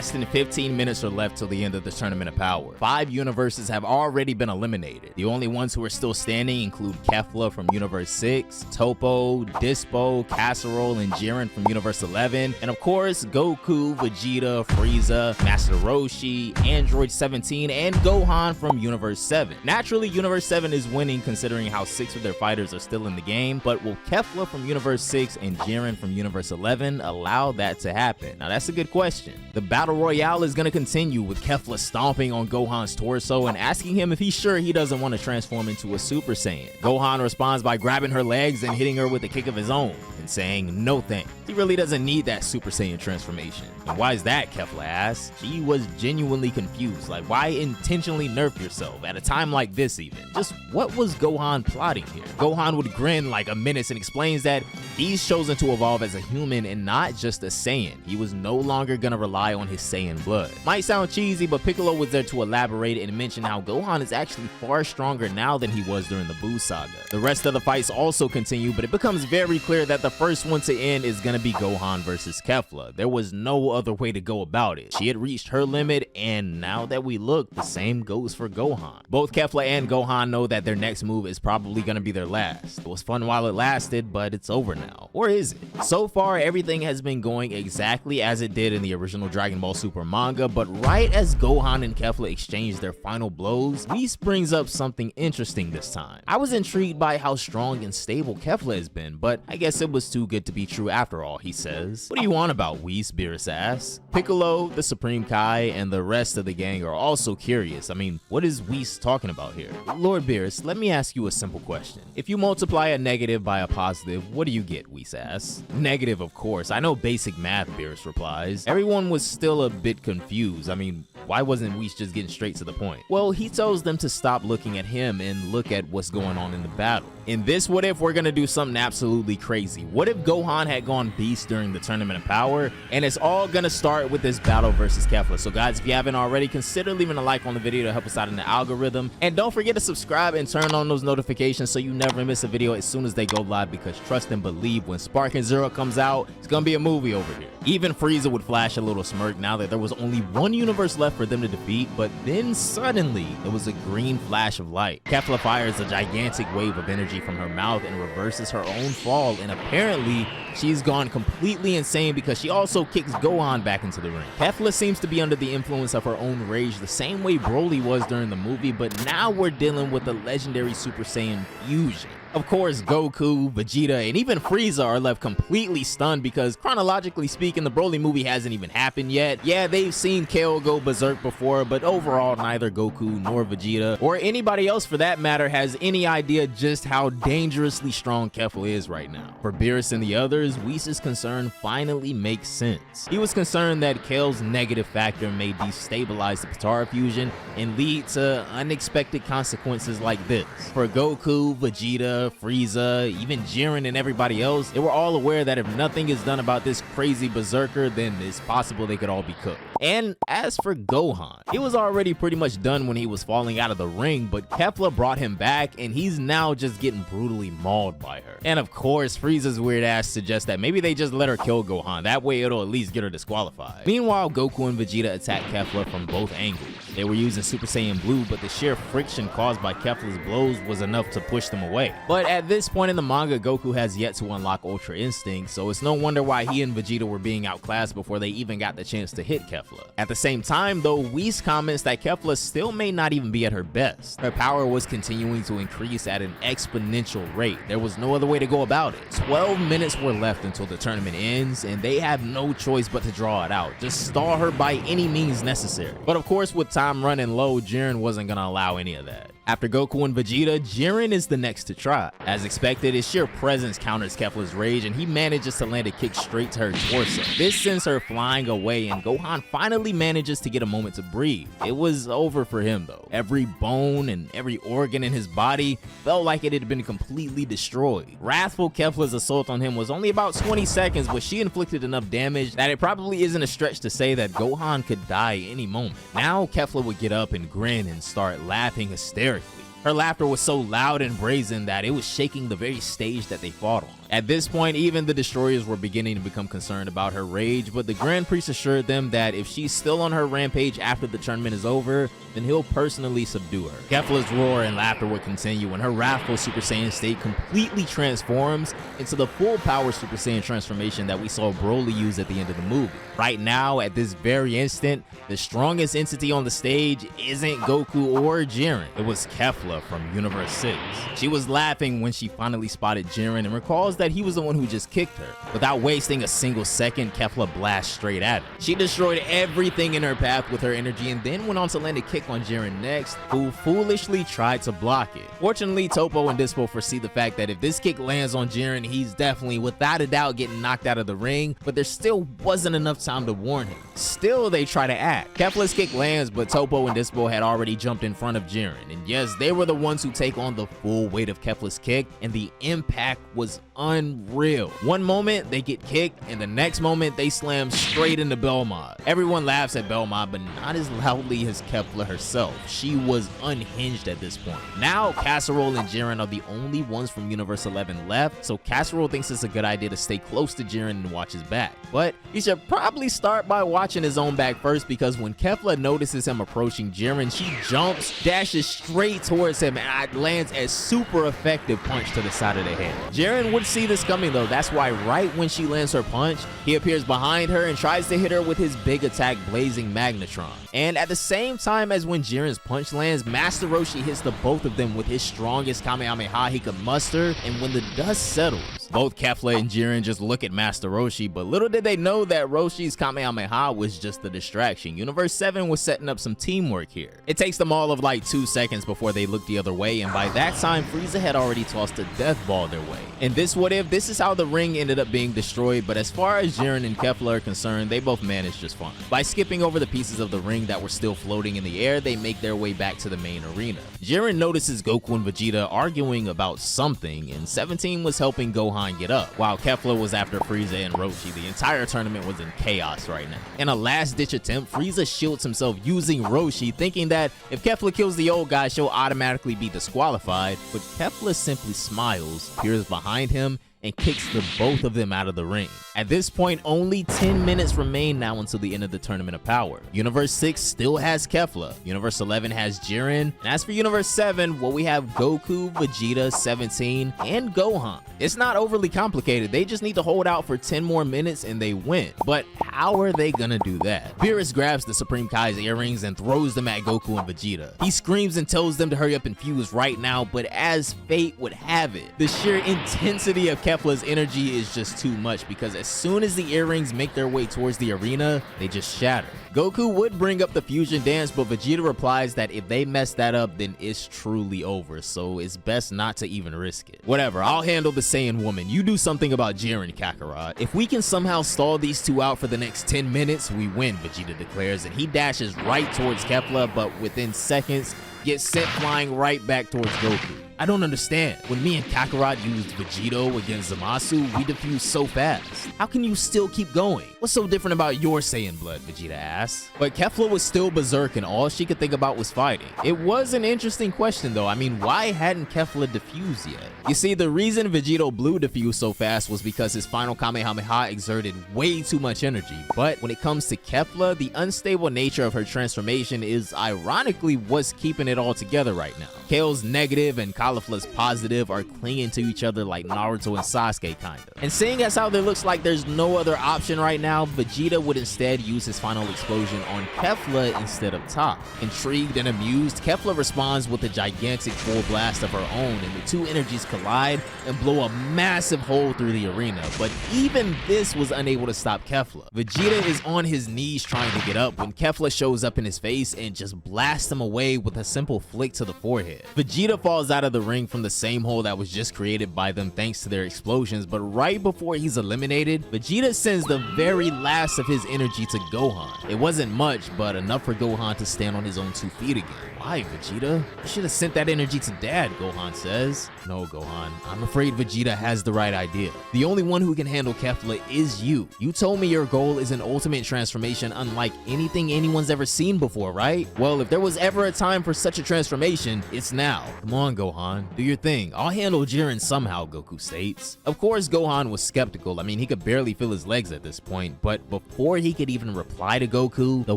Less than 15 minutes are left till the end of the Tournament of Power. 5 universes have already been eliminated. The only ones who are still standing include Kefla from Universe 6, Topo, Dispo, Casserole, and Jiren from Universe 11, and of course Goku, Vegeta, Frieza, Master Roshi, Android 17, and Gohan from Universe 7. Naturally, Universe 7 is winning considering how 6 of their fighters are still in the game, but will Kefla from Universe 6 and Jiren from Universe 11 allow that to happen? Now that's a good question. The Battle Royale is going to continue with Kefla stomping on Gohan's torso and asking him if he's sure he doesn't want to transform into a Super Saiyan. Gohan responds by grabbing her legs and hitting her with a kick of his own and saying no thanks. He really doesn't need that Super Saiyan transformation. And why is that, Kefla asks. She was genuinely confused. Like, why intentionally nerf yourself at a time like this even? Just what was Gohan plotting here? Gohan would grin like a menace and explains that he's chosen to evolve as a human and not just a Saiyan. He was no longer gonna rely on his Saiyan blood. Might sound cheesy, but Piccolo was there to elaborate and mention how Gohan is actually far stronger now than he was during the Buu saga. The rest of the fights also continue, but it becomes very clear that the first one to end is gonna be Gohan versus Kefla. There was no other way to go about it. She had reached her limit, and now that we look, the same goes for Gohan. Both Kefla and Gohan know that their next move is probably gonna be their last. It was fun while it lasted, but it's over now. Or is it? So far, everything has been going exactly as it did in the original Dragon Ball Super manga, but right as Gohan and Kefla exchange their final blows, Whis brings up something interesting this time. I was intrigued by how strong and stable Kefla has been, but I guess it was too good to be true after all, he says. What do you want about Whis? Beerus asks. Piccolo, the Supreme Kai, and the rest of the gang are also curious. I mean, what is Whis talking about here? Lord Beerus, let me ask you a simple question. If you multiply a negative by a positive, what do you get? Whis asks. Negative, of course. I know basic math, Beerus replies. Everyone was still a bit confused. I mean, why wasn't Whis just getting straight to the point? Well, he tells them to stop looking at him and look at what's going on in the battle. In this what if, we're gonna do something absolutely crazy. What if Gohan had gone beast during the Tournament of Power? And it's all gonna start with this battle versus Kefla. So guys, if you haven't already, consider leaving a like on the video to help us out in the algorithm. And don't forget to subscribe and turn on those notifications so you never miss a video as soon as they go live, because trust and believe, when Spark and Zero comes out, it's gonna be a movie over here. Even Frieza would flash a little smirk now that there was only one universe left for them to defeat, but then suddenly there was a green flash of light. Kefla fires a gigantic wave of energy from her mouth and reverses her own fall, and apparently she's gone completely insane because she also kicks Gohan back into the ring. Kefla seems to be under the influence of her own rage the same way Broly was during the movie, but now we're dealing with a legendary Super Saiyan fusion. Of course, Goku, Vegeta, and even Frieza are left completely stunned because, chronologically speaking, the Broly movie hasn't even happened yet. Yeah, they've seen Kale go berserk before, but overall, neither Goku nor Vegeta, or anybody else for that matter, has any idea just how dangerously strong Kefla is right now. For Beerus and the others, Whis' concern finally makes sense. He was concerned that Kale's negative factor may destabilize the Potara fusion and lead to unexpected consequences like this. For Goku, Vegeta, Frieza, even Jiren and everybody else, they were all aware that if nothing is done about this crazy berserker, then it's possible they could all be cooked. And as for Gohan, he was already pretty much done when he was falling out of the ring, but Kefla brought him back and he's now just getting brutally mauled by her. And of course, Frieza's weird ass suggests that maybe they just let her kill Gohan, that way it'll at least get her disqualified. Meanwhile, Goku and Vegeta attack Kefla from both angles. They were using Super Saiyan Blue, but the sheer friction caused by Kefla's blows was enough to push them away. But at this point in the manga, Goku has yet to unlock Ultra Instinct, so it's no wonder why he and Vegeta were being outclassed before they even got the chance to hit Kefla. At the same time though, Whis comments that Kefla still may not even be at her best. Her power was continuing to increase at an exponential rate. There was no other way to go about it. 12 minutes were left until the tournament ends, and they have no choice but to draw it out. Just stall her by any means necessary. But of course, with time running low, Jiren wasn't gonna allow any of that. After Goku and Vegeta, Jiren is the next to try. As expected, his sheer presence counters Kefla's rage, and he manages to land a kick straight to her torso. This sends her flying away, and Gohan finally manages to get a moment to breathe. It was over for him though. Every bone and every organ in his body felt like it had been completely destroyed. Wrathful Kefla's assault on him was only about 20 seconds, but she inflicted enough damage that it probably isn't a stretch to say that Gohan could die any moment. Now Kefla would get up and grin and start laughing hysterically. Her laughter was so loud and brazen that it was shaking the very stage that they fought on. At this point, even the destroyers were beginning to become concerned about her rage, but the Grand Priest assured them that if she's still on her rampage after the tournament is over, then he'll personally subdue her. Kefla's roar and laughter would continue when her wrathful Super Saiyan state completely transforms into the full power Super Saiyan transformation that we saw Broly use at the end of the movie. Right now, at this very instant, the strongest entity on the stage isn't Goku or Jiren. It was Kefla from Universe 6. She was laughing when she finally spotted Jiren and recalls that he was the one who just kicked her. Without wasting a single second, Kefla blasts straight at her. She destroyed everything in her path with her energy and then went on to land a kick on Jiren next, who foolishly tried to block it. Fortunately, Toppo and Dispo foresee the fact that if this kick lands on Jiren, he's definitely, without a doubt, getting knocked out of the ring, but there still wasn't enough time to warn him. Still, they try to act. Kefla's kick lands, but Toppo and Dispo had already jumped in front of Jiren, and yes, they were the ones who take on the full weight of Kefla's kick, and the impact was unreal. One moment, they get kicked, and the next moment, they slam straight into Belmont. Everyone laughs at Belmont, but not as loudly as Kefla herself. She was unhinged at this point. Now, Casserole and Jiren are the only ones from Universe 11 left, so Casserole thinks it's a good idea to stay close to Jiren and watch his back. But he should probably start by watching his own back first, because when Kefla notices him approaching Jiren, she jumps, dashes straight towards him, and lands a super effective punch to the side of the head. Jiren would see this coming though. That's why right when she lands her punch, he appears behind her and tries to hit her with his big attack, Blazing Magnetron. And at the same time as when Jiren's punch lands, Master Roshi hits the both of them with his strongest Kamehameha he could muster, and when the dust settles, both Kefla and Jiren just look at Master Roshi, but little did they know that Roshi's Kamehameha was just a distraction. Universe 7 was setting up some teamwork here. It takes them all of like 2 seconds before they look the other way, and by that time, Frieza had already tossed a death ball their way. In this what if, this is how the ring ended up being destroyed, but as far as Jiren and Kefla are concerned, they both managed just fine. By skipping over the pieces of the ring that were still floating in the air, they make their way back to the main arena. Jiren notices Goku and Vegeta arguing about something, and 17 was helping Gohan get up, while Kefla was after Frieza and Roshi. The entire tournament was in chaos right now. In a last-ditch attempt, Frieza shields himself using Roshi, thinking that if Kefla kills the old guy, she'll automatically be disqualified, but Kefla simply smiles, peers behind him, and kicks the both of them out of the ring. At this point, only 10 minutes remain now until the end of the Tournament of Power. Universe 6 still has Kefla, Universe 11 has Jiren, and as for Universe 7, well, we have Goku, Vegeta, 17, and Gohan. It's not overly complicated, they just need to hold out for 10 more minutes and they win. But how are they gonna do that? Beerus grabs the Supreme Kai's earrings and throws them at Goku and Vegeta. He screams and tells them to hurry up and fuse right now, but as fate would have it, the sheer intensity of Kefla's energy is just too much, because as soon as the earrings make their way towards the arena, they just shatter. Goku would bring up the fusion dance, but Vegeta replies that if they mess that up, then it's truly over, so it's best not to even risk it. Whatever, I'll handle the Saiyan woman. You do something about Jiren, Kakarot. If we can somehow stall these two out for the next 10 minutes, we win, Vegeta declares, and he dashes right towards Kefla, but within seconds, gets sent flying right back towards Goku. I don't understand. When me and Kakarot used Vegito against Zamasu, we defused so fast. How can you still keep going? What's so different about your Saiyan blood, Vegeta asks. But Kefla was still berserk and all she could think about was fighting. It was an interesting question though. I mean, why hadn't Kefla defused yet? You see, the reason Vegito Blue defused so fast was because his final Kamehameha exerted way too much energy. But when it comes to Kefla, the unstable nature of her transformation is ironically what's keeping it all together right now. Kale's negative and Caulifla's positive are clinging to each other like Naruto and Sasuke kinda. And seeing as how there looks like there's no other option right now, Vegeta would instead use his final explosion on Kefla instead of Top. Intrigued and amused, Kefla responds with a gigantic full blast of her own, and the two energies collide and blow a massive hole through the arena. But even this was unable to stop Kefla. Vegeta is on his knees trying to get up when Kefla shows up in his face and just blasts him away with a simple flick to the forehead. Vegeta falls out of the ring from the same hole that was just created by them thanks to their explosions, but right before he's eliminated, Vegeta sends the very last of his energy to Gohan. It wasn't much, but enough for Gohan to stand on his own 2 feet again. Why, Vegeta? You should have sent that energy to Dad, Gohan says. No, Gohan, I'm afraid Vegeta has the right idea. The only one who can handle Kefla is you. You told me your goal is an ultimate transformation unlike anything anyone's ever seen before, right? Well, if there was ever a time for such a transformation, it's now. Come on, Gohan. Gohan. Do your thing. I'll handle Jiren somehow, Goku states. Of course, Gohan was skeptical. I mean, he could barely feel his legs at this point, but before he could even reply to Goku, the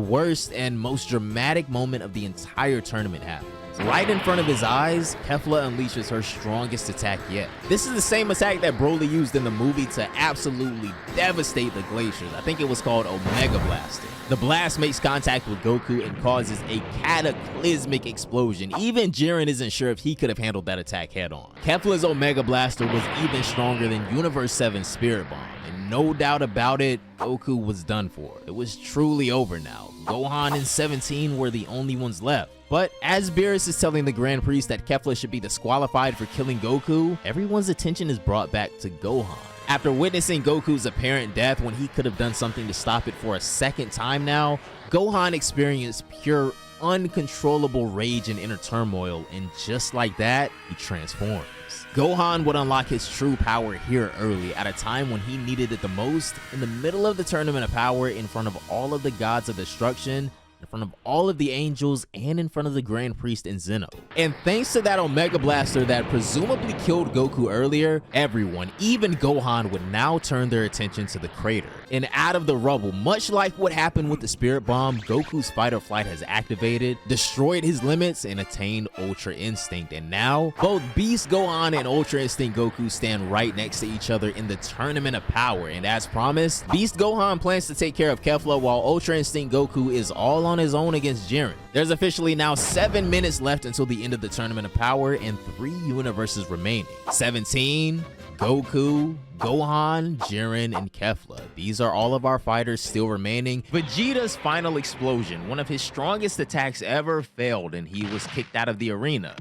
worst and most dramatic moment of the entire tournament happened. Right in front of his eyes, Kefla unleashes her strongest attack yet. This is the same attack that Broly used in the movie to absolutely devastate the glaciers. I think it was called Omega Blaster. The blast makes contact with Goku and causes a cataclysmic explosion. Even Jiren isn't sure if he could have handled that attack head on. Kefla's Omega Blaster was even stronger than Universe 7's Spirit Bomb, and no doubt about it, Goku was done for. It was truly over now. Gohan and 17 were the only ones left. But as Beerus is telling the Grand Priest that Kefla should be disqualified for killing Goku, everyone's attention is brought back to Gohan. After witnessing Goku's apparent death when he could have done something to stop it for a second time now, Gohan experienced pure uncontrollable rage and inner turmoil, and just like that, he transforms. Gohan would unlock his true power here early, at a time when he needed it the most, in the middle of the Tournament of Power, in front of all of the gods of destruction, in front of all of the angels, and in front of the Grand Priest and Zeno. And thanks to that Omega Blaster that presumably killed Goku earlier, everyone, even Gohan, would now turn their attention to the crater. And out of the rubble, much like what happened with the Spirit Bomb, Goku's fight or flight has activated, destroyed his limits, and attained Ultra Instinct. And now, both Beast Gohan and Ultra Instinct Goku stand right next to each other in the Tournament of Power. And as promised, Beast Gohan plans to take care of Kefla, while Ultra Instinct Goku is all on his own against Jiren. There's officially now 7 minutes left until the end of the Tournament of Power, and 3 universes remaining. 17, Goku, Gohan, Jiren, and Kefla. These are all of our fighters still remaining. Vegeta's final explosion, one of his strongest attacks ever, failed, and he was kicked out of the arena.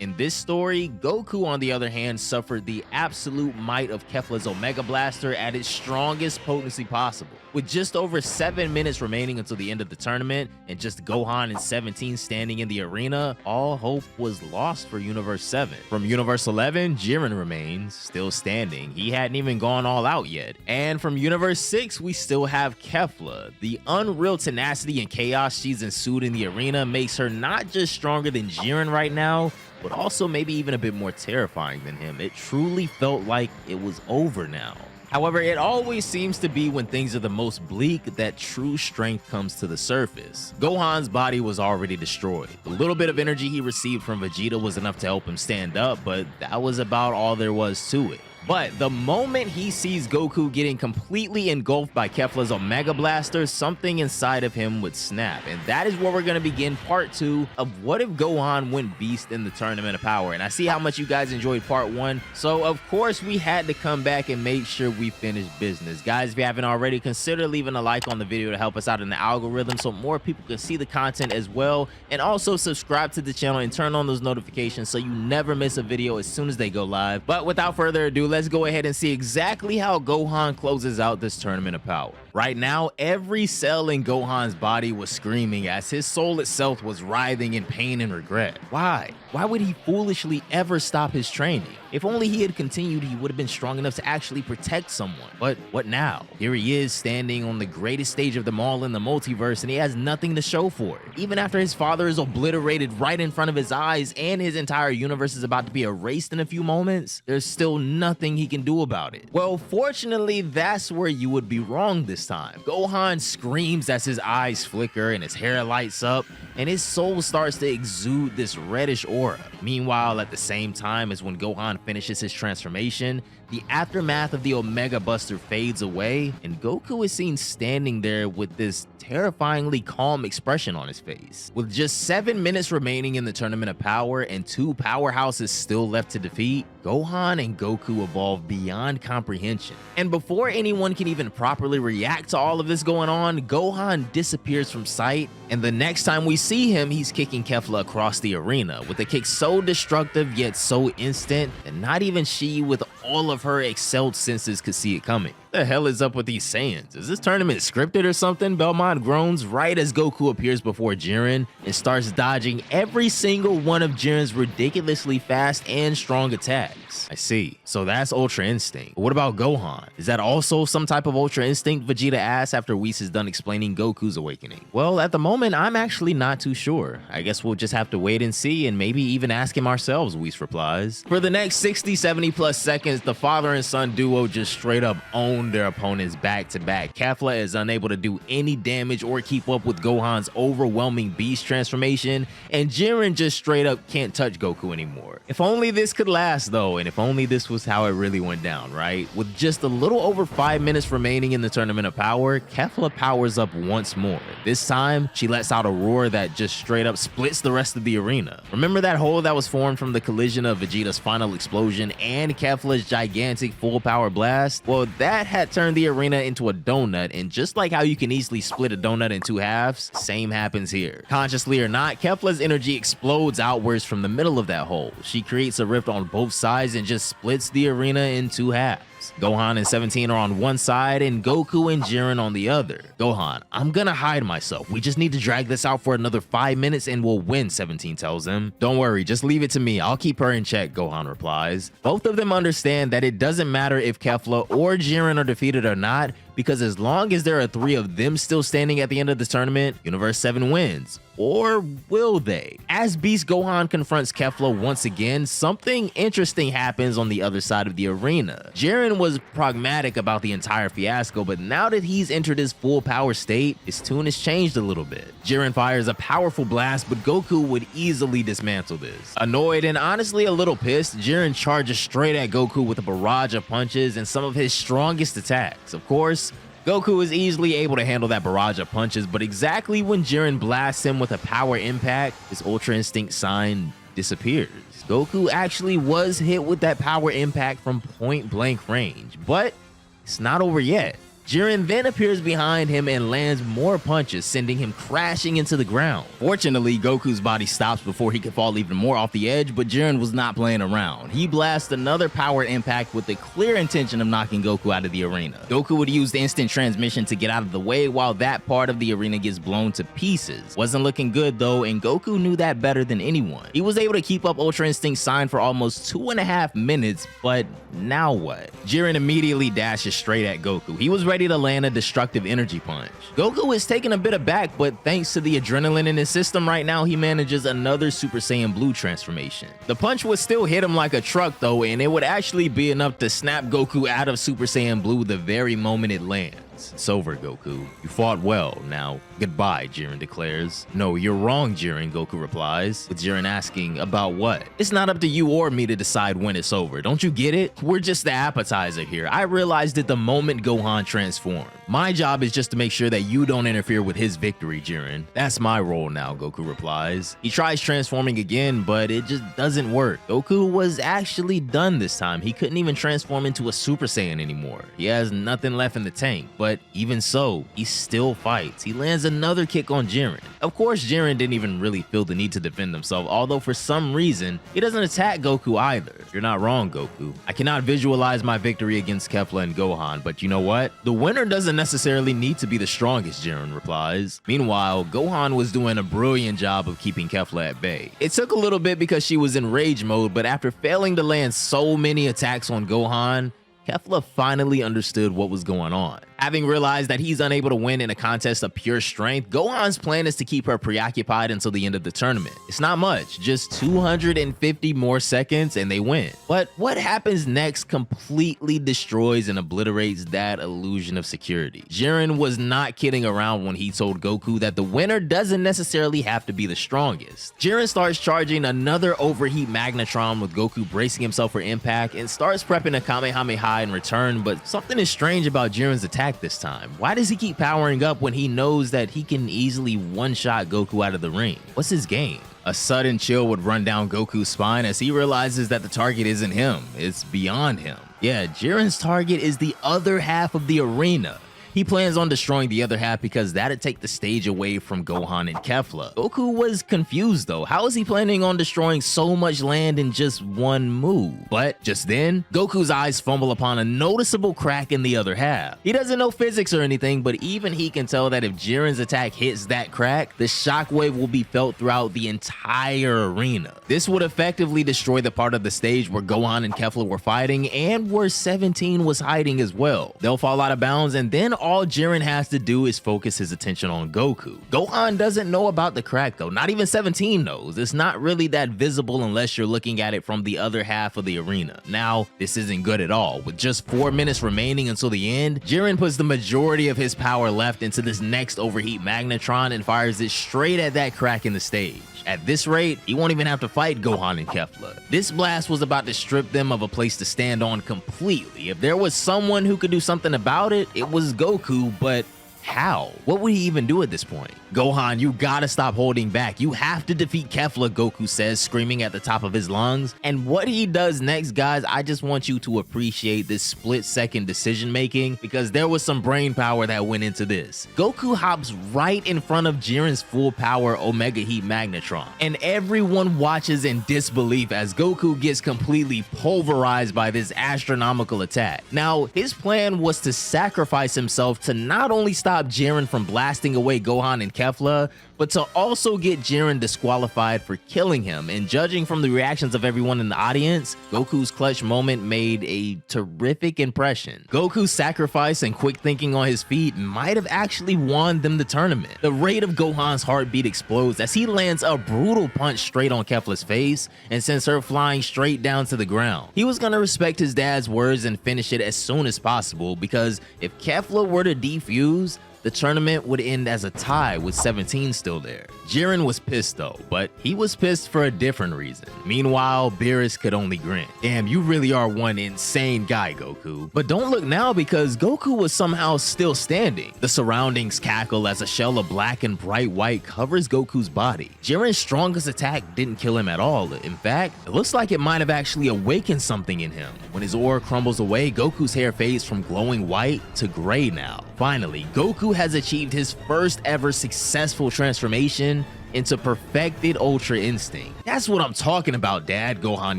In this story, Goku, on the other hand, suffered the absolute might of Kefla's Omega Blaster at its strongest potency possible. With just over 7 minutes remaining until the end of the tournament, and just Gohan and 17 standing in the arena, all hope was lost for Universe 7. From Universe 11, Jiren remains, still standing. He hadn't even gone all out yet. And from Universe 6, we still have Kefla. The unreal tenacity and chaos she's ensued in the arena makes her not just stronger than Jiren right now, but also maybe even a bit more terrifying than him. It truly felt like it was over now. However, it always seems to be when things are the most bleak that true strength comes to the surface. Gohan's body was already destroyed. The little bit of energy he received from Vegeta was enough to help him stand up, but that was about all there was to it. But the moment he sees Goku getting completely engulfed by Kefla's Omega Blaster, something inside of him would snap. And that is where we're going to begin part 2 of What If Gohan Went Beast in the Tournament of Power. And I see how much you guys enjoyed part 1, so of course we had to come back and make sure we finished business. Guys, if you haven't already, consider leaving a like on the video to help us out in the algorithm so more people can see the content as well. And also subscribe to the channel and turn on those notifications so you never miss a video as soon as they go live. But without further ado, let's go ahead and see exactly how Gohan closes out this Tournament of Power. Right now, every cell in Gohan's body was screaming as his soul itself was writhing in pain and regret. Why? Why would he foolishly ever stop his training? If only he had continued, he would have been strong enough to actually protect someone. But what now? Here he is standing on the greatest stage of them all in the multiverse, and he has nothing to show for it. Even after his father is obliterated right in front of his eyes and his entire universe is about to be erased in a few moments, there's still nothing he can do about it. Well, fortunately, that's where you would be wrong this time. Gohan screams as his eyes flicker and his hair lights up, and his soul starts to exude this reddish aura. Meanwhile, at the same time as when Gohan finishes his transformation, the aftermath of the Omega Buster fades away, and Goku is seen standing there with this terrifyingly calm expression on his face. With just 7 minutes remaining in the Tournament of Power and 2 powerhouses still left to defeat, Gohan and Goku evolve beyond comprehension. And before anyone can even properly react to all of this going on, Gohan disappears from sight, and the next time we see him, he's kicking Kefla across the arena with a kick so destructive yet so instant that not even she, with all of her excelled senses, could see it coming. The hell is up with these Saiyans? Is this tournament scripted or something? Belmont groans right as Goku appears before Jiren and starts dodging every single one of Jiren's ridiculously fast and strong attacks. I see. So that's Ultra Instinct. But what about Gohan? Is that also some type of Ultra Instinct? Vegeta asks after Whis is done explaining Goku's awakening. Well, at the moment, I'm actually not not too sure. I guess we'll just have to wait and see and maybe even ask him ourselves, Whis replies. For the next 60, 70 plus seconds, the father and son duo just straight up owned their opponents back to back. Kefla is unable to do any damage or keep up with Gohan's overwhelming beast transformation, and Jiren just straight up can't touch Goku anymore. If only this could last though, and if only this was how it really went down, right? With just a little over 5 minutes remaining in the Tournament of Power, Kefla powers up once more. This time, she lets out a roar that just straight up splits the rest of the arena. Remember that hole that was formed from the collision of Vegeta's final explosion and Kefla's gigantic full power blast? Well, that had turned the arena into a donut, and just like how you can easily split a donut in 2 halves, same happens here. Consciously or not, Kefla's energy explodes outwards from the middle of that hole. She creates a rift on both sides and just splits the arena in 2 halves. Gohan and 17 are on one side and Goku and Jiren on the other. Gohan, I'm gonna hide myself. We just need to drag this out for another 5 minutes and we'll win, 17 tells him. Don't worry, just leave it to me. I'll keep her in check, Gohan replies. Both of them understand that it doesn't matter if Kefla or Jiren are defeated or not, because as long as there are 3 of them still standing at the end of the tournament, Universe 7 wins. Or will they? As Beast Gohan confronts Kefla once again, something interesting happens on the other side of the arena. Jiren was pragmatic about the entire fiasco, but now that he's entered his full power state, his tune has changed a little bit. Jiren fires a powerful blast, but Goku would easily dismantle this. Annoyed and honestly a little pissed, Jiren charges straight at Goku with a barrage of punches and some of his strongest attacks. Of course, Goku is easily able to handle that barrage of punches, but exactly when Jiren blasts him with a power impact, his Ultra Instinct sign disappears. Goku actually was hit with that power impact from point blank range, but it's not over yet. Jiren then appears behind him and lands more punches, sending him crashing into the ground. Fortunately, Goku's body stops before he could fall even more off the edge, but Jiren was not playing around. He blasts another power impact with the clear intention of knocking Goku out of the arena. Goku would use the instant transmission to get out of the way while that part of the arena gets blown to pieces. Wasn't looking good though, and Goku knew that better than anyone. He was able to keep up Ultra Instinct sign for almost 2.5 minutes, but now what? Jiren immediately dashes straight at Goku. He was ready to land a destructive energy punch. Goku is taken a bit aback, but thanks to the adrenaline in his system right now, he manages another Super Saiyan Blue transformation. The punch would still hit him like a truck though, and it would actually be enough to snap Goku out of Super Saiyan Blue the very moment it lands. It's over, Goku. You fought well. Now, goodbye, Jiren declares. No, you're wrong, Jiren, Goku replies, with Jiren asking, about what? It's not up to you or me to decide when it's over. Don't you get it? We're just the appetizer here. I realized it the moment Gohan transformed. My job is just to make sure that you don't interfere with his victory, Jiren. That's my role now, Goku replies. He tries transforming again, but it just doesn't work. Goku was actually done this time. He couldn't even transform into a Super Saiyan anymore. He has nothing left in the tank, but even so, he still fights. He lands another kick on Jiren. Of course, Jiren didn't even really feel the need to defend himself, although for some reason, he doesn't attack Goku either. You're not wrong, Goku. I cannot visualize my victory against Kefla and Gohan, but you know what? The winner doesn't necessarily need to be the strongest, Jiren replies. Meanwhile, Gohan was doing a brilliant job of keeping Kefla at bay. It took a little bit because she was in rage mode, but after failing to land so many attacks on Gohan, Kefla finally understood what was going on. Having realized that he's unable to win in a contest of pure strength, Gohan's plan is to keep her preoccupied until the end of the tournament. It's not much, just 250 more seconds and they win. But what happens next completely destroys and obliterates that illusion of security. Jiren was not kidding around when he told Goku that the winner doesn't necessarily have to be the strongest. Jiren starts charging another overheat magnetron with Goku bracing himself for impact and starts prepping a Kamehameha in return, but something is strange about Jiren's attack this time. Why does he keep powering up when he knows that he can easily one-shot Goku out of the ring? What's his game? A sudden chill would run down Goku's spine as he realizes that the target isn't him, it's beyond him. Yeah, Jiren's target is the other half of the arena. He plans on destroying the other half because that'd take the stage away from Gohan and Kefla. Goku was confused though. How is he planning on destroying so much land in just one move? But just then, Goku's eyes fumble upon a noticeable crack in the other half. He doesn't know physics or anything, but even he can tell that if Jiren's attack hits that crack, the shockwave will be felt throughout the entire arena. This would effectively destroy the part of the stage where Gohan and Kefla were fighting and where 17 was hiding as well. They'll fall out of bounds, and then all Jiren has to do is focus his attention on Goku. Gohan doesn't know about the crack though, not even 17 knows. It's not really that visible unless you're looking at it from the other half of the arena. Now, this isn't good at all. With just 4 minutes remaining until the end, Jiren puts the majority of his power left into this next overheat magnetron and fires it straight at that crack in the stage. At this rate, he won't even have to fight Gohan and Kefla. This blast was about to strip them of a place to stand on completely. If there was someone who could do something about it, it was Goku, but how? What would he even do at this point? Gohan, you gotta stop holding back. You have to defeat Kefla, Goku says, screaming at the top of his lungs. And what he does next, guys, I just want you to appreciate this split-second decision-making because there was some brain power that went into this. Goku hops right in front of Jiren's full-power Omega Heat Magnetron, and everyone watches in disbelief as Goku gets completely pulverized by this astronomical attack. Now, his plan was to sacrifice himself to not only stop Jiren from blasting away Gohan and Kefla, but to also get Jiren disqualified for killing him. And judging from the reactions of everyone in the audience, Goku's clutch moment made a terrific impression. Goku's sacrifice and quick thinking on his feet might have actually won them the tournament. The rate of Gohan's heartbeat explodes as he lands a brutal punch straight on Kefla's face and sends her flying straight down to the ground. He was gonna respect his dad's words and finish it as soon as possible, because if Kefla were to defuse, the tournament would end as a tie with 17 still there. Jiren was pissed though, but he was pissed for a different reason. Meanwhile, Beerus could only grin. Damn, you really are one insane guy, Goku. But don't look now, because Goku was somehow still standing. The surroundings cackle as a shell of black and bright white covers Goku's body. Jiren's strongest attack didn't kill him at all. In fact, it looks like it might have actually awakened something in him. When his aura crumbles away, Goku's hair fades from glowing white to gray now. Finally, Goku has achieved his first ever successful transformation into perfected Ultra Instinct. That's what I'm talking about, Dad, Gohan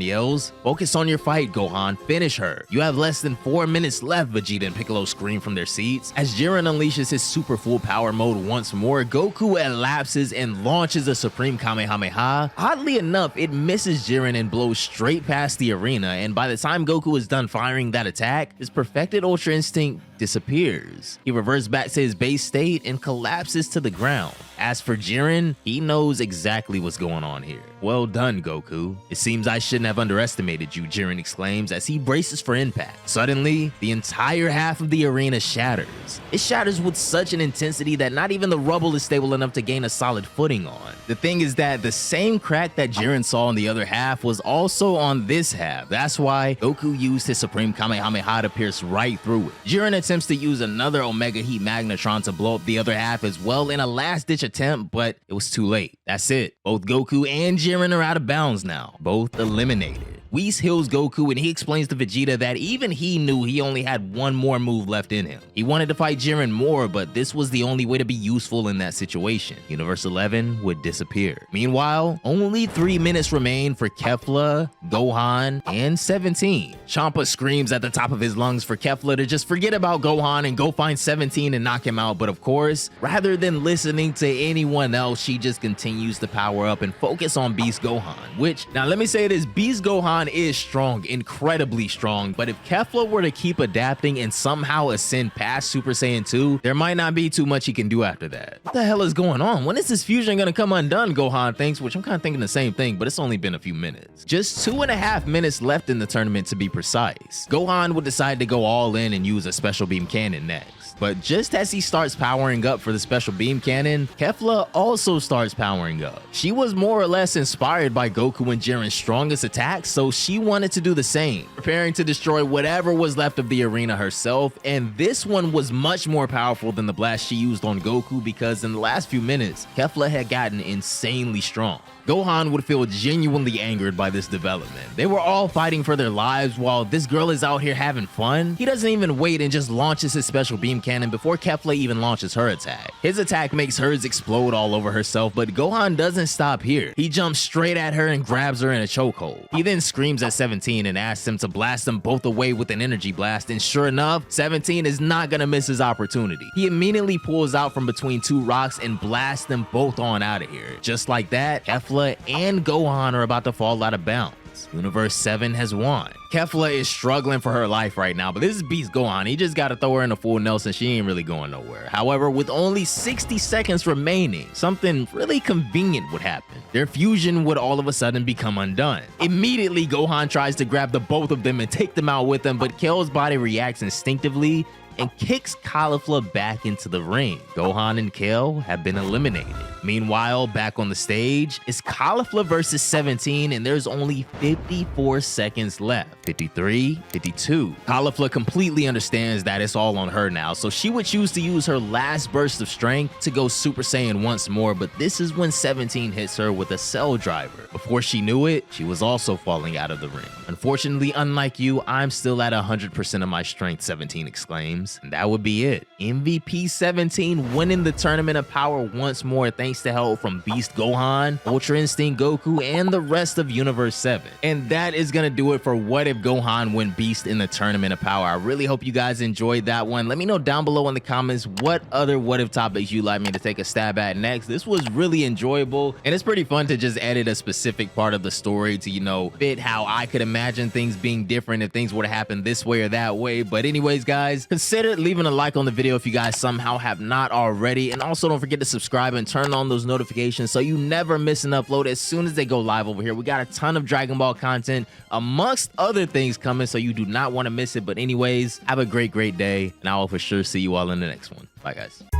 yells. Focus on your fight, Gohan. Finish her. You have less than 4 minutes left, Vegeta and Piccolo scream from their seats. As Jiren unleashes his super full power mode once more, Goku elapses and launches a Supreme Kamehameha. Oddly enough, it misses Jiren and blows straight past the arena, and by the time Goku is done firing that attack, his perfected Ultra Instinct disappears. He reverts back to his base state and collapses to the ground. As for Jiren, he knows exactly what's going on here. Well done, Goku. It seems I shouldn't have underestimated you, Jiren exclaims as he braces for impact. Suddenly, the entire half of the arena shatters. It shatters with such an intensity that not even the rubble is stable enough to gain a solid footing on. The thing is that the same crack that Jiren saw in the other half was also on this half. That's why Goku used his Supreme Kamehameha to pierce right through it. Jiren attempts to use another Omega Heat Magnetron to blow up the other half as well in a last-ditch attempt, but it was too late. That's it. Both Goku and Jiren are out of bounds now, both eliminated. Whis heals Goku and he explains to Vegeta that even he knew he only had one more move left in him. He wanted to fight Jiren more, but this was the only way to be useful in that situation. Universe 11 would disappear. Meanwhile, only 3 minutes remain for Kefla, Gohan, and 17. Champa screams at the top of his lungs for Kefla to just forget about Gohan and go find 17 and knock him out, but of course, rather than listening to anyone else, she just continues to power up and focus on Beast Gohan, which, now let me say this, Beast Gohan is strong, incredibly strong, but if Kefla were to keep adapting and somehow ascend past Super Saiyan 2, there might not be too much he can do after that. What the hell is going on? When is this fusion gonna come undone, Gohan thinks, which I'm kind of thinking the same thing, but it's only been a few minutes. Just 2.5 minutes left in the tournament to be precise. Gohan would decide to go all in and use a special beam cannon next. But just as he starts powering up for the special beam cannon, Kefla also starts powering up. She was more or less inspired by Goku and Jiren's strongest attacks, so she wanted to do the same, preparing to destroy whatever was left of the arena herself, and this one was much more powerful than the blast she used on Goku because in the last few minutes, Kefla had gotten insanely strong. Gohan would feel genuinely angered by this development. They were all fighting for their lives while this girl is out here having fun. He doesn't even wait and just launches his special beam cannon before Kefla even launches her attack. His attack makes hers explode all over herself, but Gohan doesn't stop here. He jumps straight at her and grabs her in a chokehold. He then screams at 17 and asks him to blast them both away with an energy blast, and sure enough, 17 is not gonna miss his opportunity. He immediately pulls out from between two rocks and blasts them both on out of here. Just like that, Kefla and Gohan are about to fall out of bounds. seconds. Universe 7 has won. Kefla is struggling for her life right now, but this is Beast Gohan. He just gotta throw her in a full Nelson. She ain't really going nowhere. However, with only 60 seconds remaining, something really convenient would happen. Their fusion would all of a sudden become undone. Immediately, Gohan tries to grab the both of them and take them out with him, but Kale's body reacts instinctively and kicks Kefla back into the ring. Gohan and Kale have been eliminated. Meanwhile, back on the stage, it's Kefla versus 17, and there's only 54 seconds left. 53, 52. Kefla completely understands that it's all on her now, so she would choose to use her last burst of strength to go Super Saiyan once more, but this is when 17 hits her with a Cell Driver. Before she knew it, she was also falling out of the ring. Unfortunately, unlike you, I'm still at 100% of my strength, 17 exclaims. And that would be it. MVP 17 winning the Tournament of Power once more thanks to help from Beast Gohan, Ultra Instinct Goku, and the rest of Universe 7. And that is gonna do it for What If Gohan Win Beast in the Tournament of Power. I really hope you guys enjoyed that one. Let me know down below in the comments what other what if topics you'd like me to take a stab at next. This was really enjoyable, and it's pretty fun to just edit a specific part of the story to, you know, fit how I could imagine things being different if things were to happen this way or that way. But anyways, guys, consider leaving a like on the video if you guys somehow have not already, and also don't forget to subscribe and turn on those notifications so you never miss an upload as soon as they go live over here. We got a ton of Dragon Ball content amongst other things coming, so you do not want to miss it. But anyways, have a great day, and I will for sure see you all in the next one. Bye, guys.